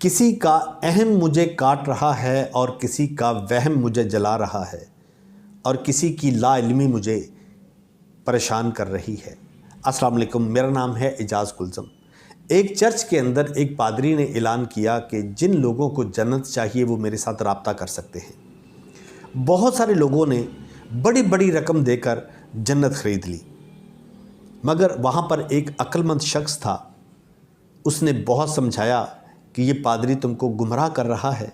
کسی کا اہم مجھے کاٹ رہا ہے اور کسی کا وہم مجھے جلا رہا ہے اور کسی کی لا علمی مجھے پریشان کر رہی ہے۔ السلام علیکم، میرا نام ہے اعجاز کلزم۔ ایک چرچ کے اندر ایک پادری نے اعلان کیا کہ جن لوگوں کو جنت چاہیے وہ میرے ساتھ رابطہ کر سکتے ہیں۔ بہت سارے لوگوں نے بڑی بڑی رقم دے کر جنت خرید لی، مگر وہاں پر ایک عقل مند شخص تھا۔ اس نے بہت سمجھایا کہ یہ پادری تم کو گمراہ کر رہا ہے،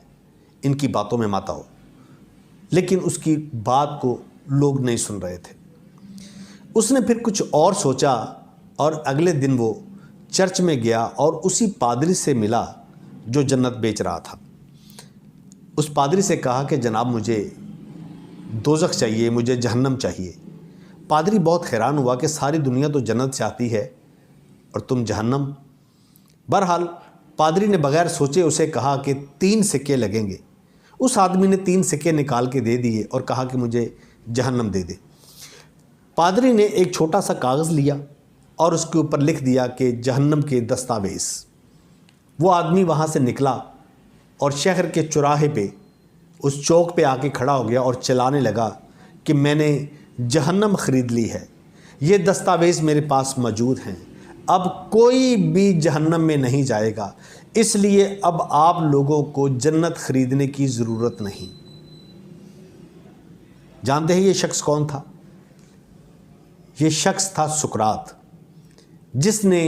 ان کی باتوں میں مت آؤ، لیکن اس کی بات کو لوگ نہیں سن رہے تھے۔ اس نے پھر کچھ اور سوچا اور اگلے دن وہ چرچ میں گیا اور اسی پادری سے ملا جو جنت بیچ رہا تھا۔ اس پادری سے کہا کہ جناب مجھے دوزخ چاہیے، مجھے جہنم چاہیے۔ پادری بہت حیران ہوا کہ ساری دنیا تو جنت چاہتی ہے اور تم جہنم۔ بہرحال پادری نے بغیر سوچے اسے کہا کہ 3 سکے لگیں گے۔ اس آدمی نے 3 سکے نکال کے دے دیے اور کہا کہ مجھے جہنم دے دے۔ پادری نے ایک چھوٹا سا کاغذ لیا اور اس کے اوپر لکھ دیا کہ جہنم کے دستاویز۔ وہ آدمی وہاں سے نکلا اور شہر کے چوراہے پہ اس چوک پہ آ کے کھڑا ہو گیا اور چلانے لگا کہ میں نے جہنم خرید لی ہے، یہ دستاویز میرے پاس موجود ہیں، اب کوئی بھی جہنم میں نہیں جائے گا، اس لیے اب آپ لوگوں کو جنت خریدنے کی ضرورت نہیں۔ جانتے ہیں یہ شخص کون تھا؟ یہ شخص تھا سقراط، جس نے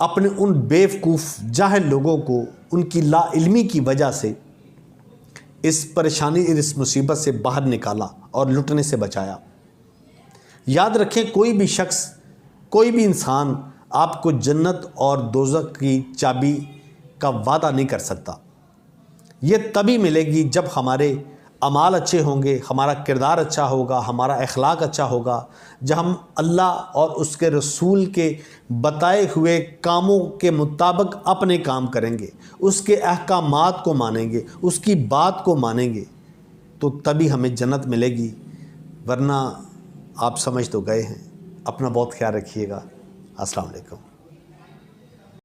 اپنے ان بیوقوف جاہل لوگوں کو ان کی لا علمی کی وجہ سے اس پریشانی اور اس مصیبت سے باہر نکالا اور لٹنے سے بچایا۔ یاد رکھیں، کوئی بھی شخص، کوئی بھی انسان آپ کو جنت اور دوزخ کی چابی کا وعدہ نہیں کر سکتا۔ یہ تبھی ملے گی جب ہمارے اعمال اچھے ہوں گے، ہمارا کردار اچھا ہوگا، ہمارا اخلاق اچھا ہوگا، جب ہم اللہ اور اس کے رسول کے بتائے ہوئے کاموں کے مطابق اپنے کام کریں گے، اس کے احکامات کو مانیں گے، اس کی بات کو مانیں گے، تو تبھی ہمیں جنت ملے گی، ورنہ آپ سمجھ تو گئے ہیں۔ اپنا بہت خیال رکھیے گا۔ السلام علیکم۔